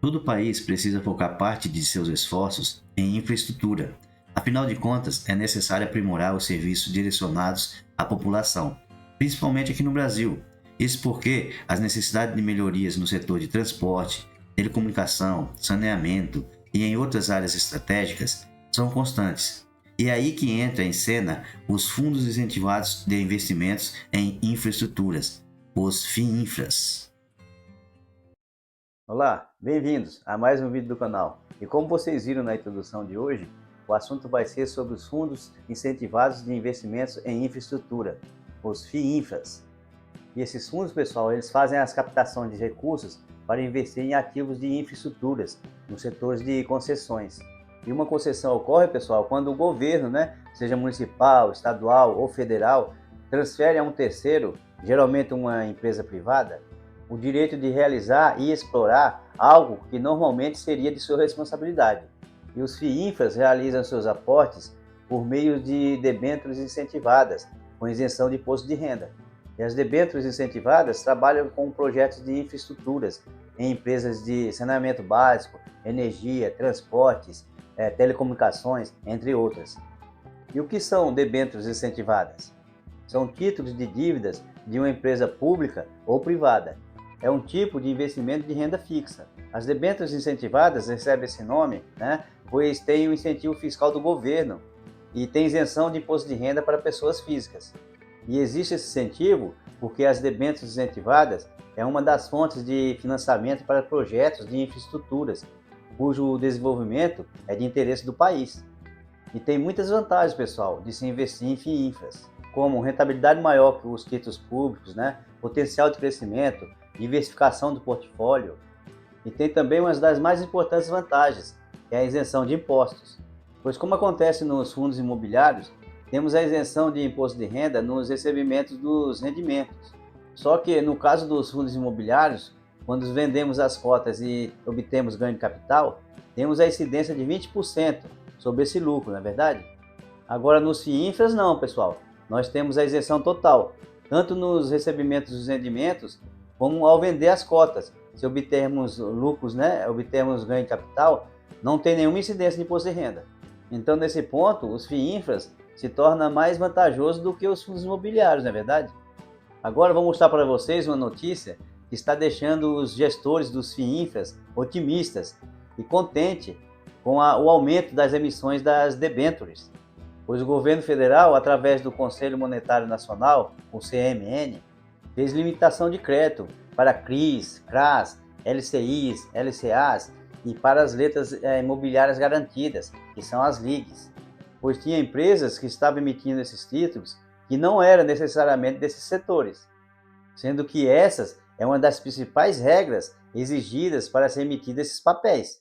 Todo país precisa focar parte de seus esforços em infraestrutura. Afinal de contas, é necessário aprimorar os serviços direcionados à população, principalmente aqui no Brasil. Isso porque as necessidades de melhorias no setor de transporte, telecomunicação, saneamento e em outras áreas estratégicas são constantes. E é aí que entra em cena os fundos incentivados de investimentos em infraestruturas, os FIINFRAS. Olá, bem-vindos a mais um vídeo do canal. E como vocês viram na introdução de hoje, o assunto vai ser sobre os fundos incentivados de investimentos em infraestrutura, os FIINFRAS. E esses fundos, pessoal, eles fazem as captações de recursos para investir em ativos de infraestruturas, nos setores de concessões. E uma concessão ocorre, pessoal, quando o governo, seja municipal, estadual ou federal, transfere a um terceiro, geralmente uma empresa privada, o direito de realizar e explorar algo que normalmente seria de sua responsabilidade. E os FIINFRAS realizam seus aportes por meio de debêntures incentivadas, com isenção de imposto de renda. E as debêntures incentivadas trabalham com projetos de infraestruturas em empresas de saneamento básico, energia, transportes, telecomunicações, entre outras. E o que são debêntures incentivadas? São títulos de dívidas de uma empresa pública ou privada. É um tipo de investimento de renda fixa. As debêntures incentivadas recebem esse nome, pois tem o incentivo fiscal do governo e tem isenção de imposto de renda para pessoas físicas. E existe esse incentivo porque as debêntures incentivadas é uma das fontes de financiamento para projetos de infraestruturas, cujo desenvolvimento é de interesse do país. E tem muitas vantagens, pessoal, de se investir em FIINFRAS, como rentabilidade maior que os títulos públicos, potencial de crescimento, diversificação do portfólio. E tem também uma das mais importantes vantagens, que é a isenção de impostos. Pois como acontece nos fundos imobiliários, temos a isenção de imposto de renda nos recebimentos dos rendimentos. Só que no caso dos fundos imobiliários, quando vendemos as cotas e obtemos ganho de capital, temos a incidência de 20% sobre esse lucro, não é verdade? Agora nos FIINFRAS não, pessoal. Nós temos a isenção total, tanto nos recebimentos dos rendimentos, como ao vender as cotas. Se obtermos lucros, obtermos ganho de capital, não tem nenhuma incidência de imposto de renda. Então, nesse ponto, os FIINFRAS se torna mais vantajoso do que os fundos imobiliários, não é verdade? Agora vou mostrar para vocês uma notícia que está deixando os gestores dos FIINFRAS otimistas e contentes com o aumento das emissões das debêntures, pois o governo federal, através do Conselho Monetário Nacional, o CMN, fez limitação de crédito para CRIs, CRAs, LCIs, LCAs e para as letras imobiliárias garantidas, que são as LIGs, pois tinha empresas que estavam emitindo esses títulos que não eram necessariamente desses setores, sendo que essas é uma das principais regras exigidas para ser emitido esses papéis.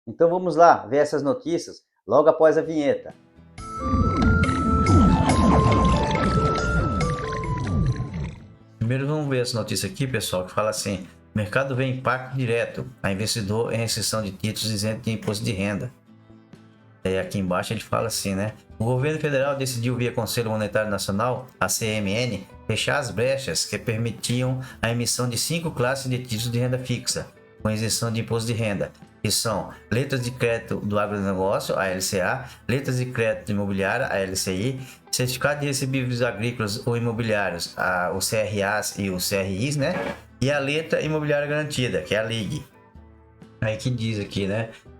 Então vamos lá ver essas notícias logo após a vinheta. Primeiro vamos ver essa notícia aqui, pessoal, que fala assim: o mercado vê impacto direto a investidor em restrição de títulos isentos de imposto de renda. E aqui embaixo ele fala assim, o governo federal decidiu via Conselho Monetário Nacional, a CMN, fechar as brechas que permitiam a emissão de 5 classes de títulos de renda fixa, com isenção de imposto de renda, que são letras de crédito do agronegócio, a LCA, letras de crédito imobiliária, a LCI, certificado de recebíveis agrícolas ou imobiliários, os CRAs e os CRIs, e a letra imobiliária garantida, que é a LIG. Aí que diz aqui,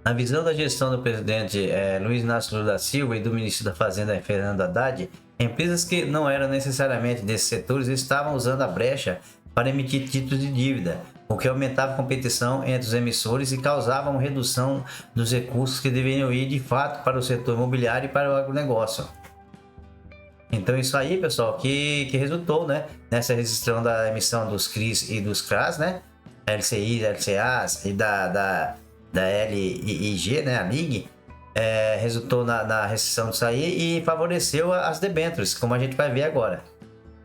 na visão da gestão do presidente Luiz Inácio Lula da Silva e do ministro da Fazenda Fernando Haddad, empresas que não eram necessariamente desses setores estavam usando a brecha para emitir títulos de dívida, o que aumentava a competição entre os emissores e causava uma redução dos recursos que deveriam ir de fato para o setor imobiliário e para o agronegócio. Então isso aí, pessoal, que resultou nessa restrição da emissão dos CRIs e dos CRAs, LCI, LCAs e da LIG, a LIG, resultou na restrição disso aí e favoreceu as debêntures, como a gente vai ver agora.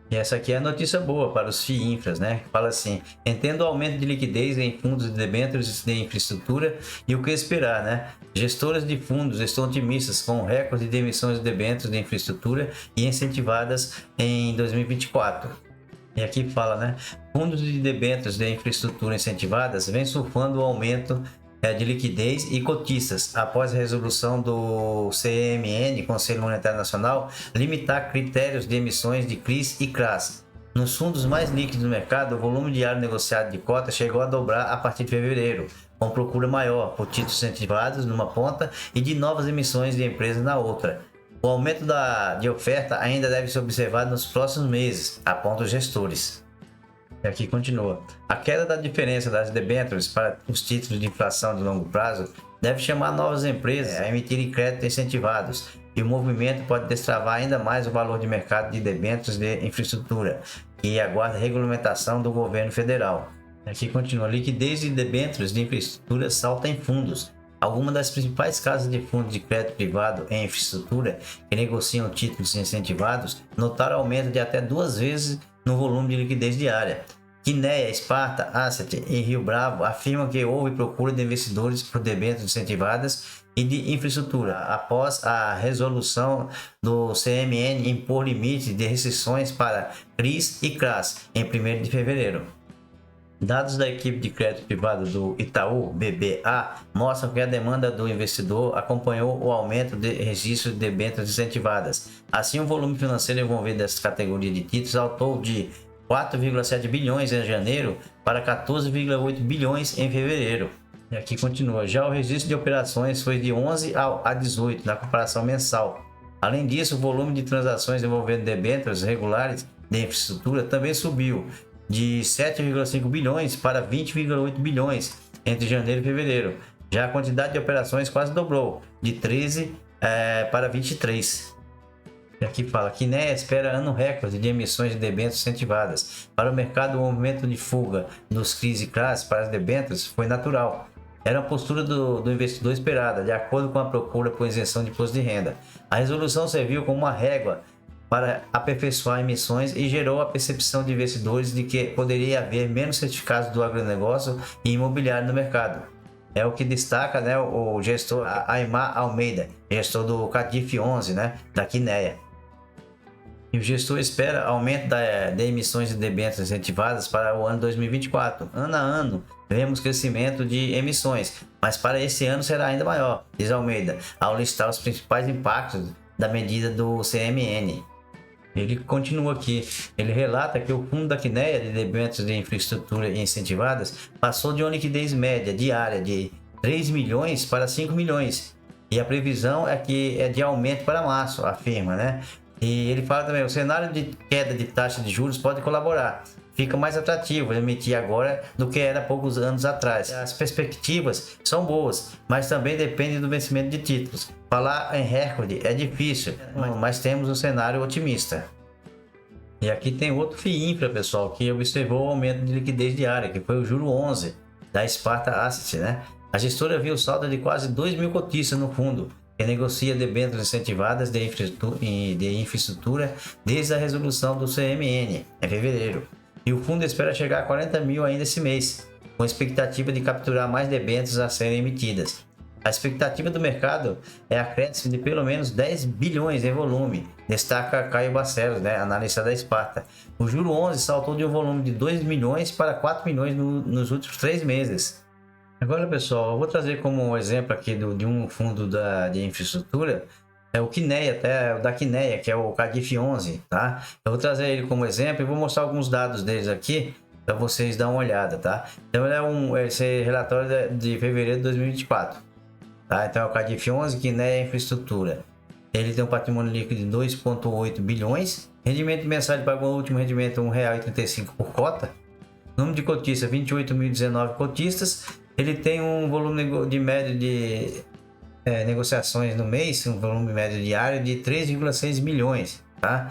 E essa aqui é a notícia boa para os FIINFRAS, Fala assim: entendo o aumento de liquidez em fundos de debêntures de infraestrutura e o que esperar, Gestoras de fundos estão otimistas com o recorde de emissões de debêntures de infraestrutura e incentivadas em 2024. E aqui fala, né? Fundos de debêntures de infraestrutura incentivadas vêm surfando o aumento de liquidez e cotistas após a resolução do CMN, Conselho Monetário Nacional, limitar critérios de emissões de CRIs e CRAs. Nos fundos mais líquidos do mercado, o volume diário negociado de cotas chegou a dobrar a partir de fevereiro, com procura maior por títulos incentivados numa ponta e de novas emissões de empresas na outra. O aumento de oferta ainda deve ser observado nos próximos meses, apontam os gestores. E aqui continua. A queda da diferença das debêntures para os títulos de inflação de longo prazo deve chamar novas empresas a emitirem créditos incentivados, e o movimento pode destravar ainda mais o valor de mercado de debêntures de infraestrutura, que aguarda regulamentação do governo federal. Aqui continua. A liquidez de debêntures de infraestrutura salta em fundos. Algumas das principais casas de fundos de crédito privado em infraestrutura que negociam títulos incentivados notaram aumento de até 2 vezes no volume de liquidez diária. Kinea, Sparta, Asset e Rio Bravo afirmam que houve procura de investidores por debêntures incentivadas e de infraestrutura após a resolução do CMN impor limite de restrições para CRIs e CRAs em 1º de fevereiro. Dados da equipe de crédito privado do Itaú BBA mostram que a demanda do investidor acompanhou o aumento de registros de debêntures incentivadas. Assim, o volume financeiro envolvido nessa categoria de títulos saltou de 4,7 bilhões em janeiro para 14,8 bilhões em fevereiro. E aqui continua. Já o registro de operações foi de 11 a 18 na comparação mensal. Além disso, o volume de transações envolvendo debêntures regulares de infraestrutura também subiu de 7,5 bilhões para 20,8 bilhões entre janeiro e fevereiro. Já a quantidade de operações quase dobrou, de 13 para 23. E aqui fala que Kinea espera ano recorde de emissões de debêntures incentivadas. Para o mercado, o movimento de fuga dos CRIs e CRAs para as debêntures foi natural. Era a postura do investidor esperada, de acordo com a procura por isenção de imposto de renda. A resolução serviu como uma régua para aperfeiçoar emissões e gerou a percepção de investidores de que poderia haver menos certificados do agronegócio e imobiliário no mercado. É o que destaca, né, o gestor Aimar Almeida, gestor do CADIF 11, né, da Kinea. E o gestor espera aumento de emissões de debêntures incentivadas para o ano 2024. Ano a ano, vemos crescimento de emissões, mas para esse ano será ainda maior, diz Almeida, ao listar os principais impactos da medida do CMN. Ele continua aqui, ele relata que o fundo da Kinea de debêntures de infraestrutura incentivadas passou de uma liquidez média diária de 3 milhões para 5 milhões. E a previsão é que é de aumento para março, afirma, né? E ele fala também, o cenário de queda de taxa de juros pode colaborar. Fica mais atrativo emitir agora do que era há poucos anos atrás. As perspectivas são boas, mas também depende do vencimento de títulos. Falar em recorde é difícil, mas temos um cenário otimista. E aqui tem outro FIINFRA, pessoal, que observou o aumento de liquidez diária, que foi o juro 11 da Sparta Asset, né? A gestora viu saldo de quase 2 mil cotistas no fundo, que negocia debêntures incentivadas de infraestrutura desde a resolução do CMN, em fevereiro. E o fundo espera chegar a 40 mil ainda esse mês, com expectativa de capturar mais debêntures a serem emitidas. A expectativa do mercado é acréscimo de pelo menos 10 bilhões em volume, destaca Caio Barcelos, né, analista da Sparta. O juro 11 saltou de um volume de 2 milhões para 4 milhões nos últimos 3 meses. Agora, pessoal, eu vou trazer como exemplo aqui de um fundo de infraestrutura, é o Kinea, até o da Kinea, que é o CADIF 11, tá? Eu vou trazer ele como exemplo e vou mostrar alguns dados deles aqui para vocês dar uma olhada, tá? Então esse é relatório de fevereiro de 2024, tá? Então é o CADIF 11, Kinea Infraestrutura. Ele tem um patrimônio líquido de 2,8 bilhões, rendimento mensal, ele pagou o último rendimento R$ 1,35 por cota, número de cotistas 28.019 cotistas. Ele tem um volume de médio de negociações no mês, um volume médio diário de 3,6 milhões, tá?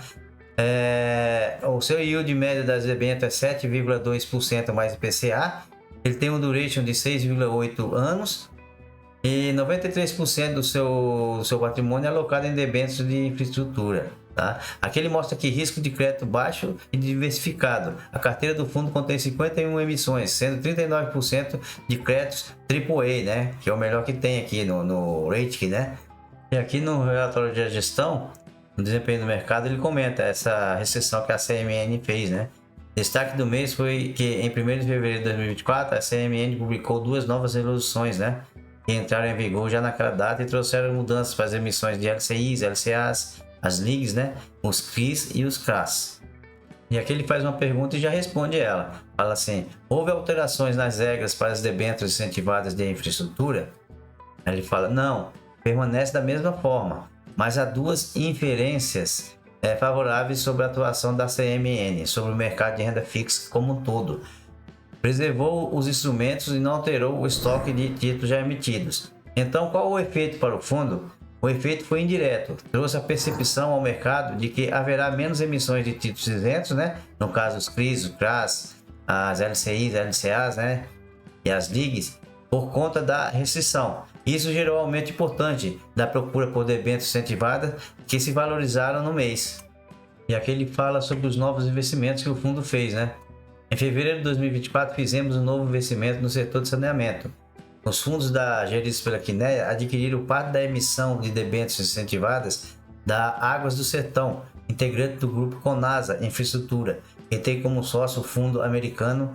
O seu yield médio das debêntures é 7,2% mais IPCA. Ele tem um duration de 6,8 anos e 93% do seu patrimônio é alocado em debêntures de infraestrutura. Tá? Aqui ele mostra que risco de crédito baixo e diversificado. A carteira do fundo contém 51 emissões, sendo 39% de créditos AAA, né? Que é o melhor que tem aqui no rating, né? E aqui no relatório de gestão, no desempenho do mercado, ele comenta essa recessão que a CMN fez, né? Destaque do mês foi que em 1º de fevereiro de 2024 a CMN publicou 2 novas resoluções, né, que entraram em vigor já naquela data e trouxeram mudanças para as emissões de LCIs, LCAs, as LIGs, né, os CRIs e os CRAs. E aqui ele faz uma pergunta e já responde ela. Fala assim: houve alterações nas regras para as debêntures incentivadas de infraestrutura? Aí ele fala: não, permanece da mesma forma, mas há 2 inferências favoráveis sobre a atuação da CMN sobre o mercado de renda fixa como um todo. Preservou os instrumentos e não alterou o estoque de títulos já emitidos. Então, qual o efeito para o fundo? O efeito foi indireto, trouxe a percepção ao mercado de que haverá menos emissões de títulos isentos, né? No caso, os CRIs, os CRAs, as LCIs, LCAs, né? E as LIGs, por conta da restrição. Isso gerou um aumento importante da procura por debêntures incentivadas que se valorizaram no mês. E aqui ele fala sobre os novos investimentos que o fundo fez, né? Em fevereiro de 2024 fizemos um novo investimento no setor de saneamento. Os fundos geridos pela Quinéia adquiriram parte da emissão de debêntures incentivadas da Águas do Sertão, integrante do grupo Conasa Infraestrutura, que tem como sócio o fundo americano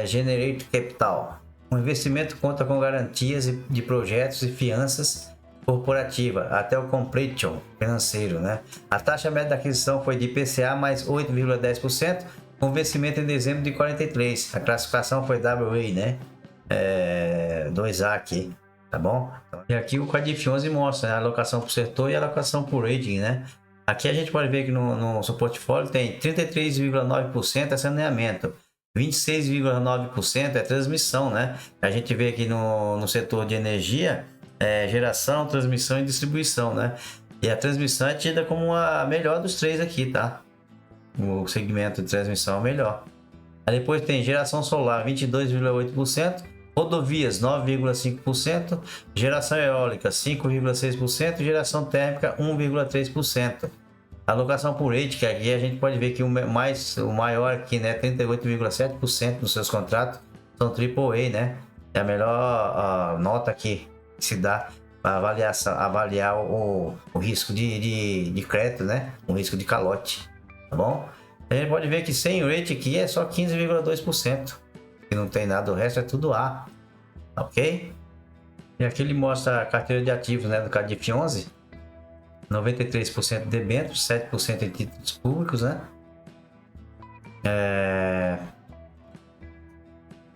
Generate Capital. O investimento conta com garantias de projetos e fianças corporativa até o completion financeiro, né? A taxa média da aquisição foi de IPCA mais 8,10%, com vencimento em dezembro de 43. A classificação foi AA, né? 2A aqui, tá bom? E aqui o Cadif 11 mostra, né, a alocação por setor e a alocação por rating, né? Aqui a gente pode ver que no seu portfólio tem 33,9% é saneamento, 26,9% é transmissão, né? A gente vê aqui no setor de energia, geração, transmissão e distribuição, né? E a transmissão é tida como a melhor dos 3 aqui, tá? O segmento de transmissão é o melhor. Aí depois tem geração solar, 22,8%, rodovias, 9,5%, geração eólica, 5,6%, geração térmica, 1,3%. Alocação por rate, que aqui a gente pode ver que o maior aqui, né, 38,7% dos seus contratos são AAA, né? É a melhor nota aqui que se dá para avaliar o risco de crédito, né? O risco de calote, tá bom? A gente pode ver que sem rate aqui é só 15,2%. Que não tem nada, o resto é tudo A, ok? E aqui ele mostra a carteira de ativos, né, do Cadif 11, 93% de debêntures, 7% em títulos públicos, né?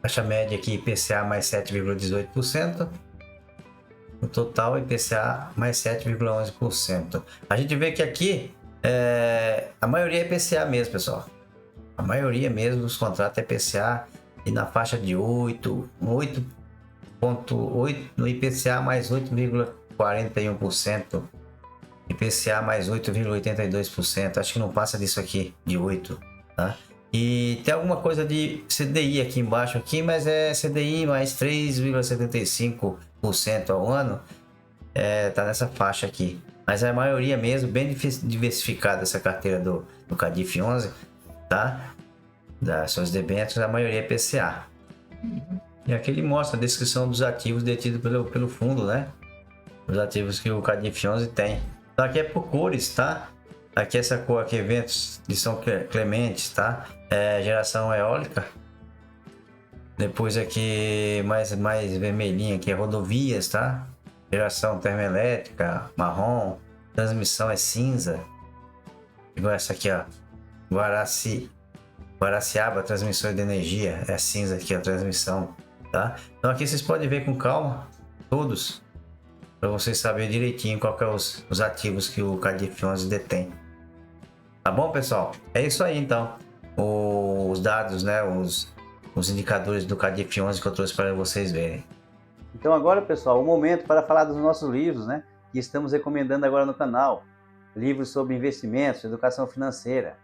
Taxa média aqui IPCA mais 7,18%, no total IPCA mais 7,11%. A gente vê que aqui a maioria é IPCA mesmo, pessoal. A maioria mesmo dos contratos é IPCA e na faixa de 8,8 no IPCA mais 8,41%, IPCA mais 8,82%, acho que não passa disso aqui, de 8, tá? E tem alguma coisa de CDI aqui embaixo, aqui, mas é CDI mais 3,75% ao ano, tá nessa faixa aqui. Mas a maioria mesmo, bem diversificada essa carteira do Cadif 11, tá? Das suas debêntures, a maioria é PCA. E aqui ele mostra a descrição dos ativos detidos pelo fundo, né? Os ativos que o Cadif 11 tem. Então aqui é por cores, tá? Aqui essa cor aqui, eventos de São Clemente, tá? Geração eólica. Depois aqui mais vermelhinha aqui é rodovias, tá? Geração termoelétrica, marrom. Transmissão é cinza. Igual essa aqui, ó. Guaraciaba, transmissão de energia. É cinza aqui a transmissão, tá? Então aqui vocês podem ver com calma, todos, para vocês saberem direitinho qual que é os ativos que o Cadif 11 detém. Tá bom, pessoal? É isso aí, então. Os dados, né? Os indicadores do Cadif 11 que eu trouxe para vocês verem. Então agora, pessoal, o momento para falar dos nossos livros, né? Que estamos recomendando agora no canal. Livros sobre investimentos, educação financeira.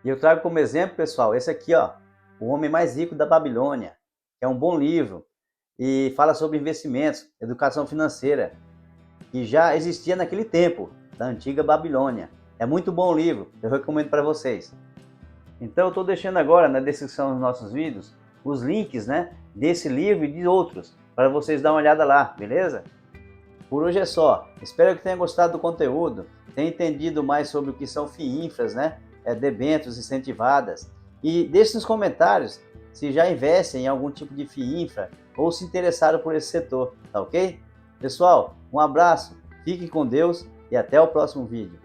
E eu trago como exemplo, pessoal, esse aqui, ó. O Homem Mais Rico da Babilônia. É um bom livro. E fala sobre investimentos, educação financeira. Que já existia naquele tempo, da antiga Babilônia. É muito bom o livro, eu recomendo para vocês. Então eu estou deixando agora na descrição dos nossos vídeos os links, né, desse livro e de outros, para vocês dar uma olhada lá, beleza? Por hoje é só. Espero que tenha gostado do conteúdo, tenha entendido mais sobre o que são FIINFRAs, né, debêntures incentivadas, E deixe nos comentários se já investem em algum tipo de FII Infra ou se interessaram por esse setor, tá ok? Pessoal, um abraço, fiquem com Deus e até o próximo vídeo.